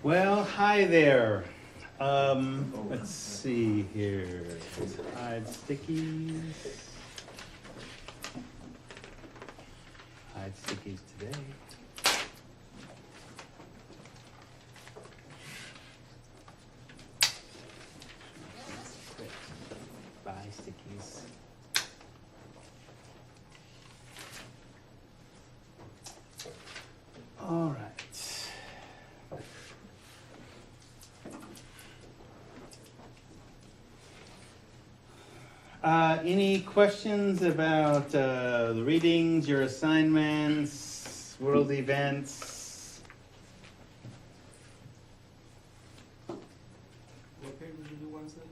Well, hi there. Let's see here. Let's hide stickies. Hide stickies today. Buy stickies. All right. Any questions about the readings, your assignments, world events? What paper did you do Wednesday?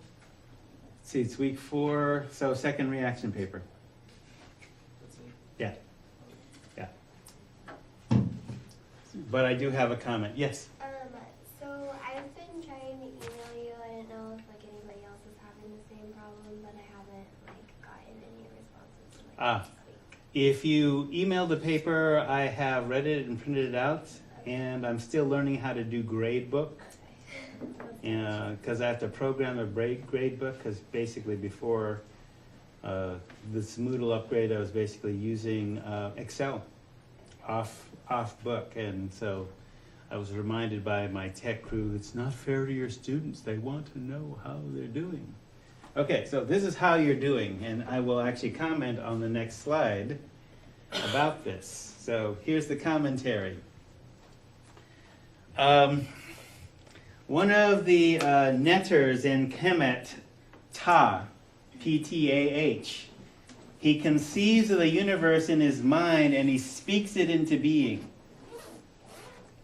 See, it's week 4, so second reaction paper. That's it. Yeah. Yeah. But I do have a comment. Yes? So I've been trying to email you. I don't know if like anybody else is having the same problem, but I haven't like gotten any responses in like this week. If you email the paper, I have read it and printed it out, and I'm still learning how to do gradebook. Because I have to program a grade book, because basically before this Moodle upgrade, I was basically using Excel off book, and so I was reminded by my tech crew, it's not fair to your students. They want to know how they're doing. Okay, so this is how you're doing, and I will actually comment on the next slide about this. So here's the commentary. One of the netters in Kemet, Ta, P-T-A-H, he conceives of the universe in his mind and he speaks it into being.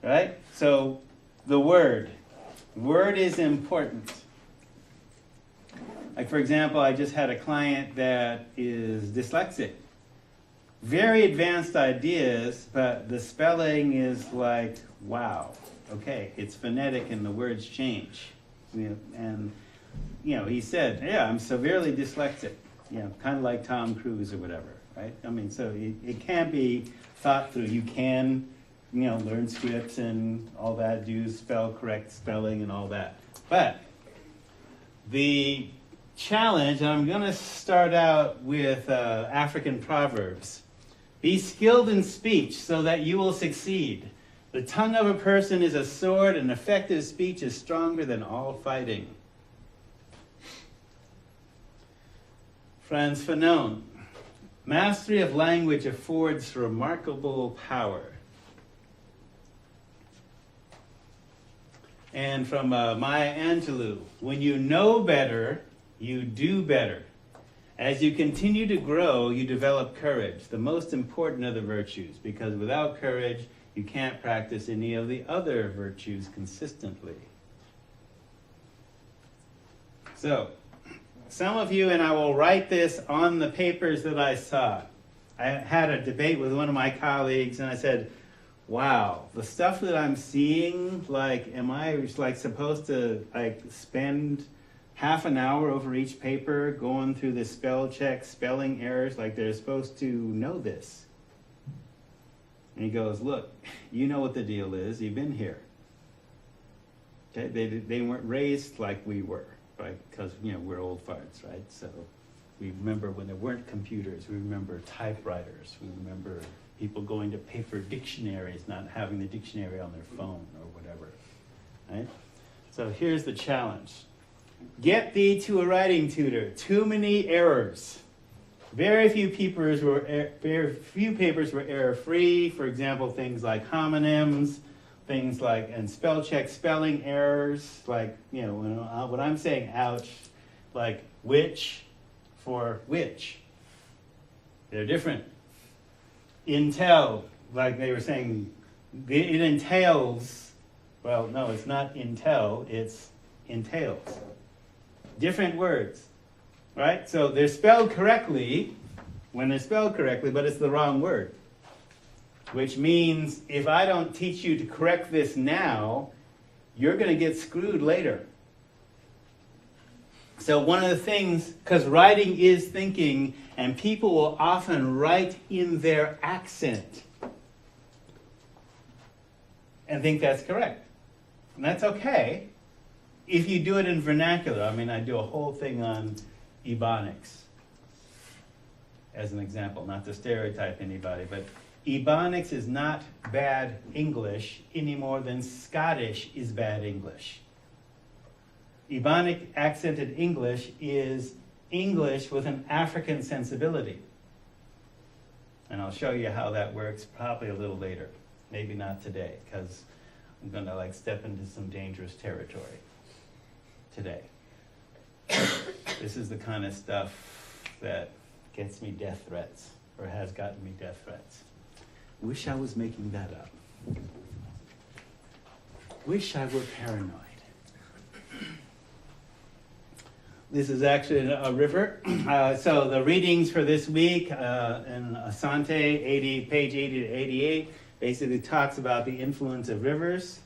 Right? So the word is important. Like for example, I just had a client that is dyslexic. Very advanced ideas, but the spelling is like, wow. Okay, it's phonetic and the words change. And he said, yeah, I'm severely dyslexic. Kind of like Tom Cruise or whatever, right? I mean, so it can be thought through. You can, learn scripts and all that, do spell correct spelling and all that. But the challenge, and I'm going to start out with African proverbs. Be skilled in speech so that you will succeed. The tongue of a person is a sword, and effective speech is stronger than all fighting. Franz Fanon, mastery of language affords remarkable power. And from Maya Angelou, when you know better, you do better. As you continue to grow, you develop courage, the most important of the virtues, because without courage, you can't practice any of the other virtues consistently. So, some of you, and I will write this on the papers that I saw. I had a debate with one of my colleagues, and I said, wow, the stuff that I'm seeing, am I supposed to spend half an hour over each paper going through the spell check, spelling errors, like they're supposed to know this? And he goes, look, you know what the deal is. You've been here. Okay? They weren't raised like we were, right? Because, we're old farts, right? So we remember when there weren't computers. We remember typewriters. We remember people going to paper dictionaries, not having the dictionary on their phone or whatever, right? So here's the challenge. Get thee to a writing tutor. Too many errors. Very few papers were error-free. For example, things like homonyms, things like, and spell check spelling errors, like, you know, when I'm saying ouch, like which for which. They're different. Intel, like they were saying, it entails, well, no, it's not intel, it's entails. Different words, right? So they're spelled correctly when they're spelled correctly, but it's the wrong word. Which means if I don't teach you to correct this now, you're going to get screwed later. So one of the things, because writing is thinking, and people will often write in their accent and think that's correct. And that's okay if you do it in vernacular. I mean, I do a whole thing on Ebonics as an example, not to stereotype anybody, but Ebonics is not bad English any more than Scottish is bad English. Ebonic accented English is English with an African sensibility. And I'll show you how that works probably a little later. Maybe not today, because I'm going to step into some dangerous territory today. This is the kind of stuff that gets me death threats, or has gotten me death threats. Wish I was making that up. Wish I were paranoid. This is actually a river. So the readings for this week in Asante, page 80 to 88, basically talks about the influence of rivers.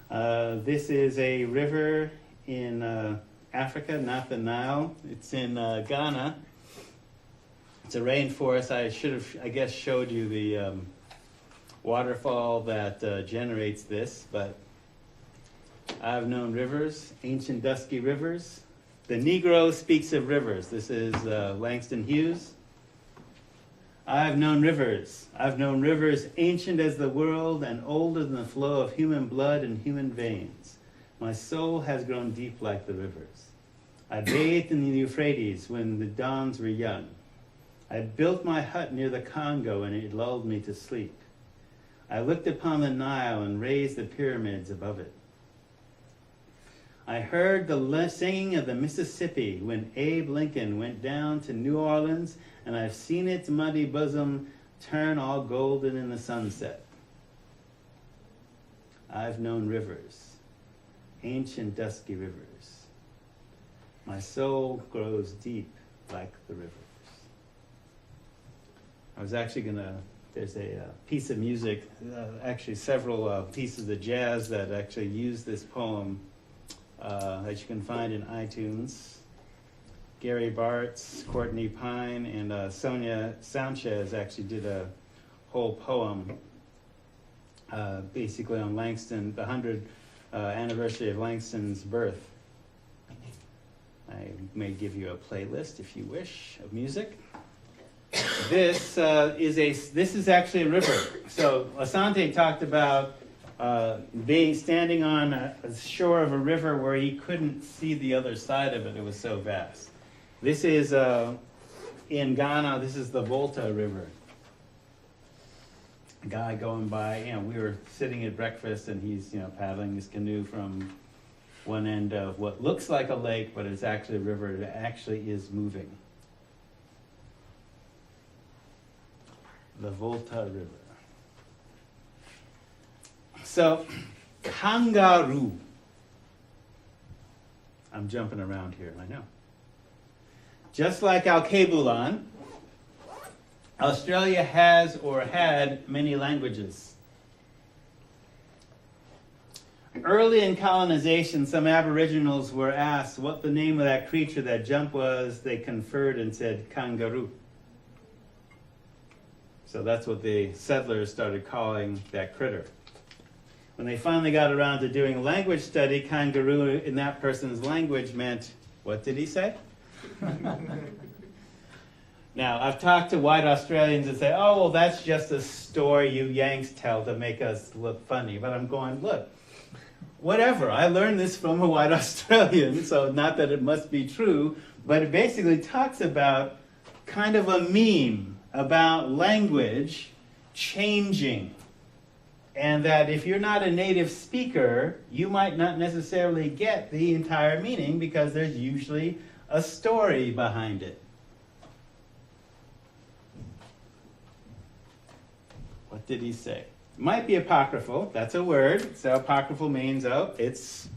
This is a river in Africa, not the Nile. It's in Ghana. It's a rainforest. I should have, I guess, showed you the waterfall that generates this, but I've known rivers, ancient dusky rivers. The Negro speaks of rivers. This is Langston Hughes. I've known rivers. I've known rivers ancient as the world and older than the flow of human blood and human veins. My soul has grown deep like the rivers. I bathed in the Euphrates when the dawns were young. I built my hut near the Congo and it lulled me to sleep. I looked upon the Nile and raised the pyramids above it. I heard the singing of the Mississippi when Abe Lincoln went down to New Orleans, and I've seen its muddy bosom turn all golden in the sunset. I've known rivers, ancient dusky rivers. My soul grows deep like the rivers. I was actually there's a piece of music, actually several pieces of jazz that actually use this poem that you can find in iTunes. Gary Bartz, Courtney Pine, and Sonia Sanchez actually did a whole poem basically on Langston, the 100th anniversary of Langston's birth. I may give you a playlist if you wish of music. This is actually a river. So Asante talked about standing on a shore of a river where he couldn't see the other side of it. It was so vast. This is in Ghana. This is the Volta River. A guy going by. We were sitting at breakfast, and he's paddling his canoe from one end of what looks like a lake, but it's actually a river that actually is moving. The Volta River. So, kangaroo. I'm jumping around here, I know. Just like Alkebulan, Australia has or had many languages. Early in colonization, some Aboriginals were asked what the name of that creature that jumped was. They conferred and said kangaroo. So that's what the settlers started calling that critter. When they finally got around to doing a language study, kangaroo in that person's language meant, what did he say? Now, I've talked to white Australians and say, oh, well, that's just a story you Yanks tell to make us look funny. But I'm going, look, whatever. I learned this from a white Australian, so not that it must be true, but it basically talks about kind of a meme about language changing. And that if you're not a native speaker, you might not necessarily get the entire meaning because there's usually a story behind it. What did he say? Might be apocryphal. That's a word. So apocryphal means, oh, it's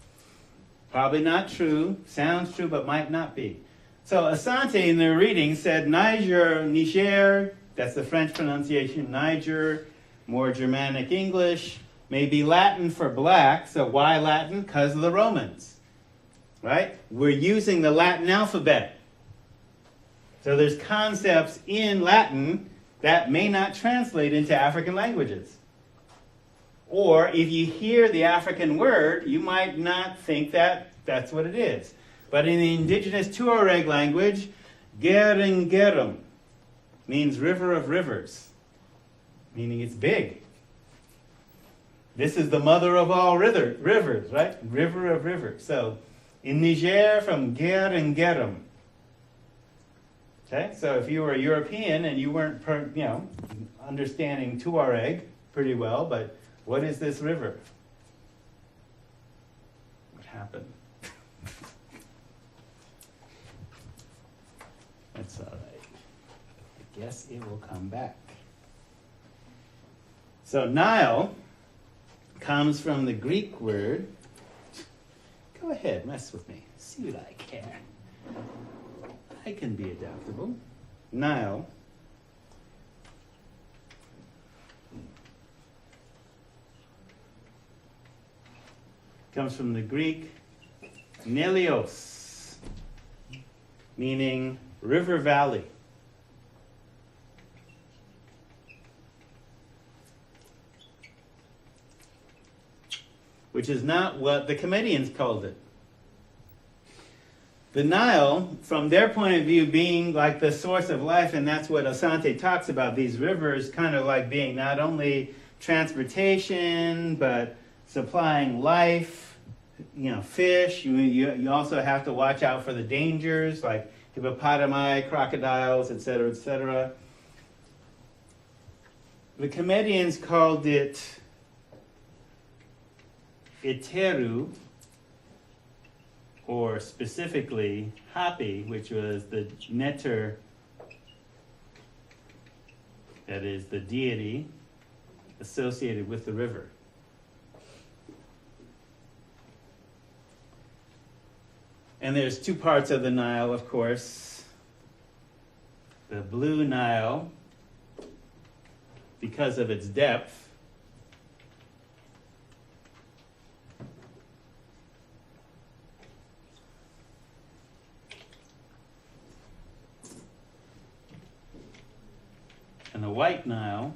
probably not true. Sounds true, but might not be. So Asante in their reading said Niger, that's the French pronunciation, Niger, more Germanic English, maybe Latin for black. So why Latin? Because of the Romans, right? We're using the Latin alphabet. So there's concepts in Latin that may not translate into African languages. Or if you hear the African word, you might not think that that's what it is. But in the indigenous Tuareg language, Geringerum means river of rivers, meaning it's big. This is the mother of all rivers, right? River of rivers. So in Niger, from Geringerum. Okay, so if you were a European and you weren't, understanding Tuareg pretty well, but what is this river? What happened? That's all right. I guess it will come back. So Nile comes from the Greek word. Go ahead, mess with me. See what I can. I can be adaptable. Nile comes from the Greek Nelios, meaning river valley. Which is not what the Comedians called it. The Nile, from their point of view, being like the source of life, and that's what Asante talks about, these rivers kind of like being not only transportation, but supplying life, fish. You also have to watch out for the dangers, like hippopotami, crocodiles, etc., etc. The Comedians called it Iteru, or specifically Hapi, which was the Neter, that is the deity associated with the river. And there's two parts of the Nile, of course. The Blue Nile, because of its depth, and the White Nile,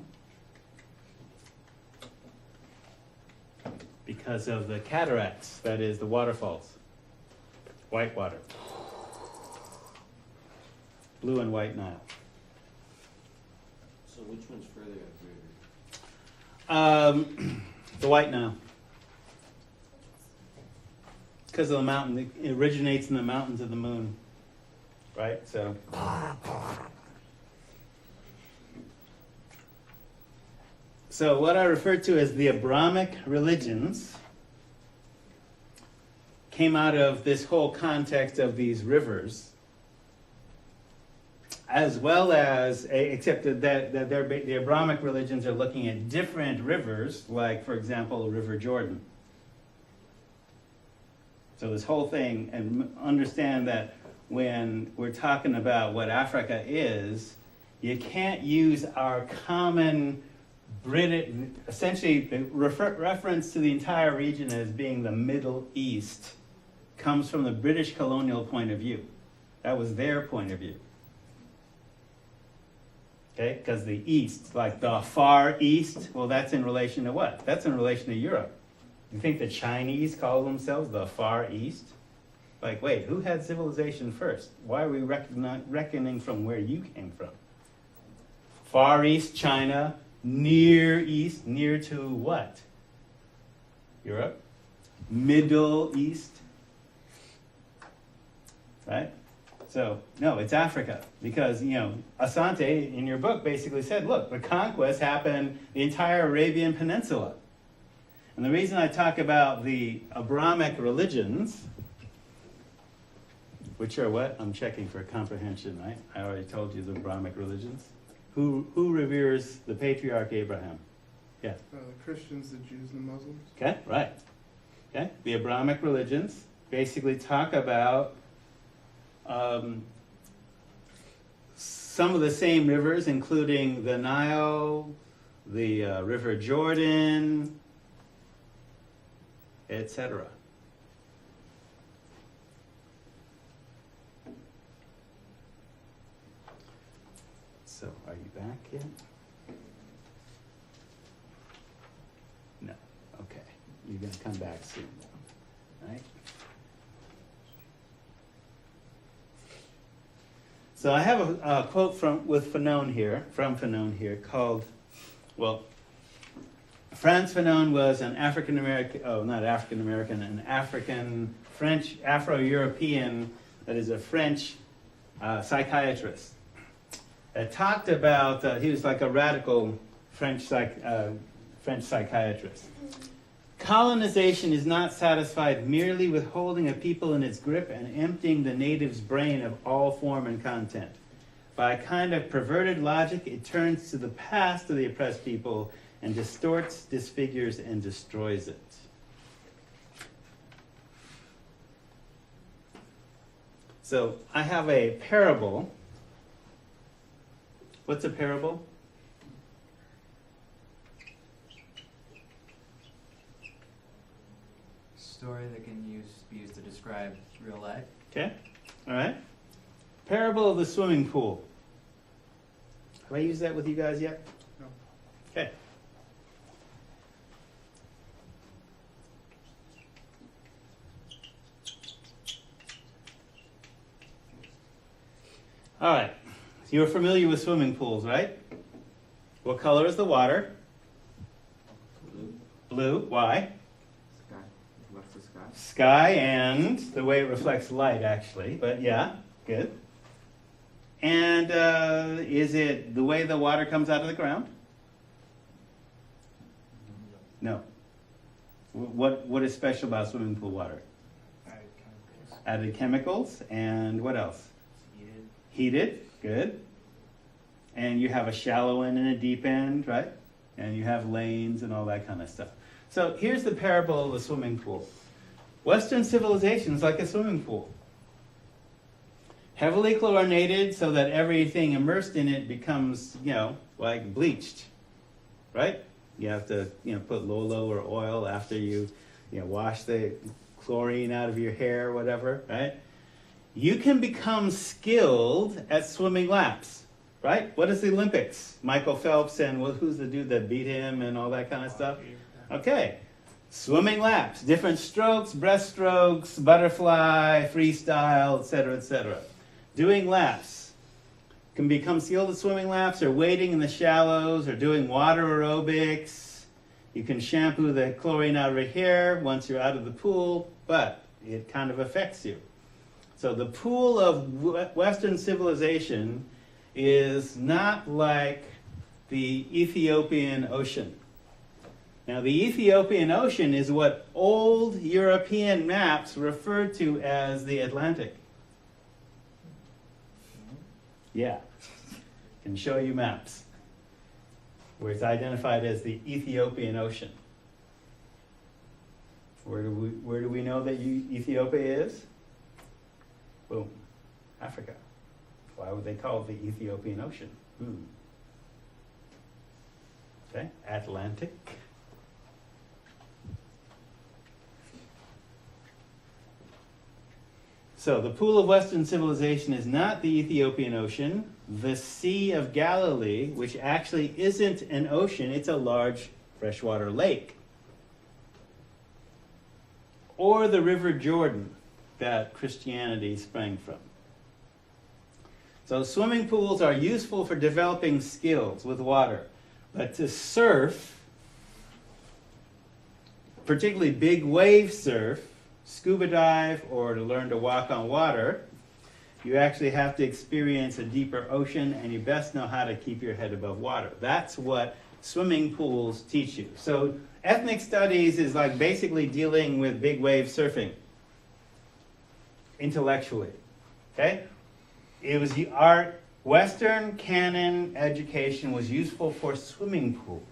because of the cataracts, that is the waterfalls. White water. Blue and White Nile. So which one's further upriver? The White Nile. Because of the mountain. It originates in the mountains of the moon. Right? So what I refer to as the Abrahamic religions came out of this whole context of these rivers, as well as, except that the Abrahamic religions are looking at different rivers, like, for example, River Jordan. So this whole thing, and understand that when we're talking about what Africa is, you can't use our common British, essentially the reference to the entire region as being the Middle East comes from the British colonial point of view. That was their point of view. Okay, because the East, like the Far East, well, that's in relation to what? That's in relation to Europe. You think the Chinese call themselves the Far East? Like, wait, who had civilization first? Why are we reckoning from where you came from? Far East, China, Near East, near to what? Europe? Middle East? Right? So, no, it's Africa. Because, Asante in your book basically said, look, the conquest happened the entire Arabian Peninsula. And the reason I talk about the Abrahamic religions, which are what? I'm checking for comprehension, right? I already told you the Abrahamic religions. Who reveres the patriarch Abraham? Yeah. The Christians, the Jews, and the Muslims. Okay, right. Okay, the Abrahamic religions basically talk about some of the same rivers, including the Nile, the River Jordan, etc. So, are you back yet? No. Okay. You're going to come back soon, right? So I have a quote from Fanon here, called, well, Frantz Fanon was an French, Afro-European, that is a French psychiatrist. Talked about, he was like a radical French psychiatrist. Colonization is not satisfied merely with holding a people in its grip and emptying the native's brain of all form and content. By a kind of perverted logic, it turns to the past of the oppressed people and distorts, disfigures, and destroys it. So I have a parable. What's a parable? Story that can be used to describe real life. Okay, all right. Parable of the swimming pool. Have I used that with you guys yet? No. Okay. All right. So you're familiar with swimming pools, right? What color is the water? Blue. Why? Sky. What's the sky? Sky and the way it reflects light, actually. But yeah, good. And is it the way the water comes out of the ground? No. What is special about swimming pool water? Added chemicals. Added chemicals, and what else? Heated. Heated, good. And you have a shallow end and a deep end, right? And you have lanes and all that kind of stuff. So here's the parable of the swimming pool. Western civilization is like a swimming pool. Heavily chlorinated so that everything immersed in it becomes, like bleached, right? You have to, put Lolo or oil after you, wash the chlorine out of your hair or whatever, right? You can become skilled at swimming laps, right? What is the Olympics? Michael Phelps and who's the dude that beat him and all that kind of stuff? Okay. Swimming laps, different strokes, breaststrokes, butterfly, freestyle, etc., etc. Doing laps. Can become skilled at swimming laps or wading in the shallows or doing water aerobics. You can shampoo the chlorine out of your hair once you're out of the pool, but it kind of affects you. So the pool of Western civilization is not like the Ethiopian Ocean. Now, the Ethiopian Ocean is what old European maps referred to as the Atlantic. Yeah, can show you maps where it's identified as the Ethiopian Ocean. Where do we know that Ethiopia is? Boom, Africa. Why would they call it the Ethiopian Ocean? Okay, Atlantic. So the pool of Western civilization is not the Ethiopian Ocean. The Sea of Galilee, which actually isn't an ocean, it's a large freshwater lake. Or the River Jordan that Christianity sprang from. So swimming pools are useful for developing skills with water. But to surf, particularly big wave surf, scuba dive, or to learn to walk on water, You actually have to experience a deeper ocean, and you best know how to keep your head above water. That's what swimming pools teach you. So ethnic studies is like basically dealing with big wave surfing intellectually. Okay? It was our Western canon education was useful for swimming pools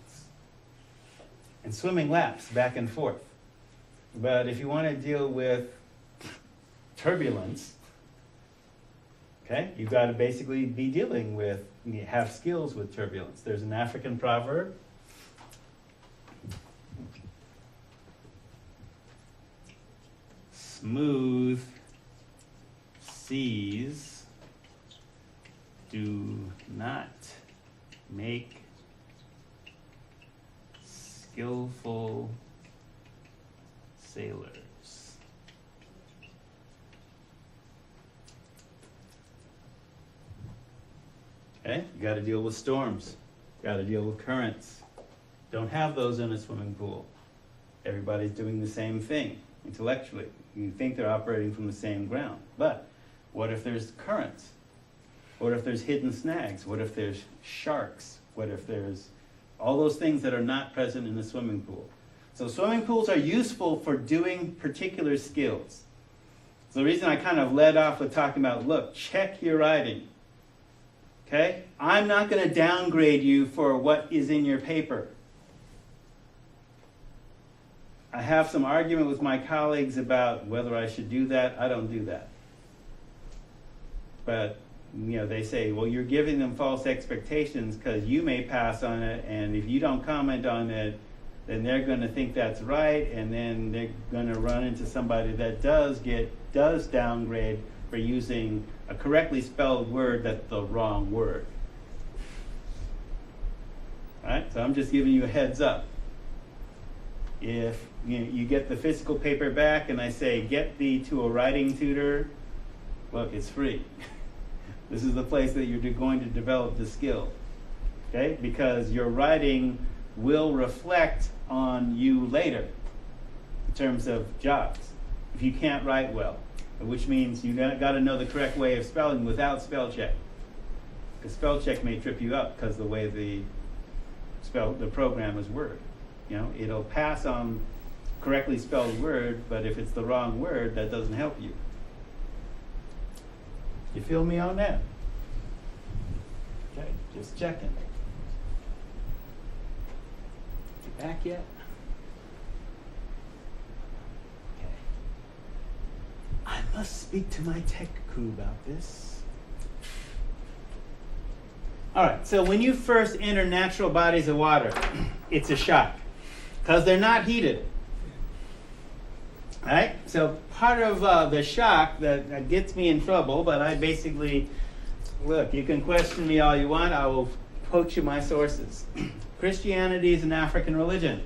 and swimming laps back and forth. But if you want to deal with turbulence, okay, you've got to basically be dealing with, have skills with turbulence. There's an African proverb. Smooth seas do not make skillful sailors. Okay, you got to deal with storms, got to deal with currents. Don't have those in a swimming pool. Everybody's doing the same thing intellectually. You think they're operating from the same ground. But what if there's currents? What if there's hidden snags? What if there's sharks? What if there's all those things that are not present in the swimming pool? So swimming pools are useful for doing particular skills. So the reason I kind of led off with talking about, look, check your writing. Okay? I'm not going to downgrade you for what is in your paper. I have some argument with my colleagues about whether I should do that. I don't do that. But, they say, well, you're giving them false expectations because you may pass on it, and if you don't comment on it, then they're going to think that's right, and then they're going to run into somebody that does downgrade for using a correctly spelled word that's the wrong word. All right? So I'm just giving you a heads up. If you get the physical paper back and I say, get thee to a writing tutor, look, it's free. This is the place that you're going to develop the skill. Okay? Because your writing will reflect on you later in terms of jobs. If you can't write well, which means you got to know the correct way of spelling without spell check. Because spell check may trip you up because the way the program is worded. It'll pass on correctly spelled word, but if it's the wrong word, that doesn't help you. You feel me on that? Okay, just checking. You back yet? Okay. I must speak to my tech crew about this. All right, so when you first enter natural bodies of water, it's a shock because they're not heated. All right, so part of the shock that gets me in trouble, but I basically, look, you can question me all you want. I will quote you my sources. Christianity is an African religion.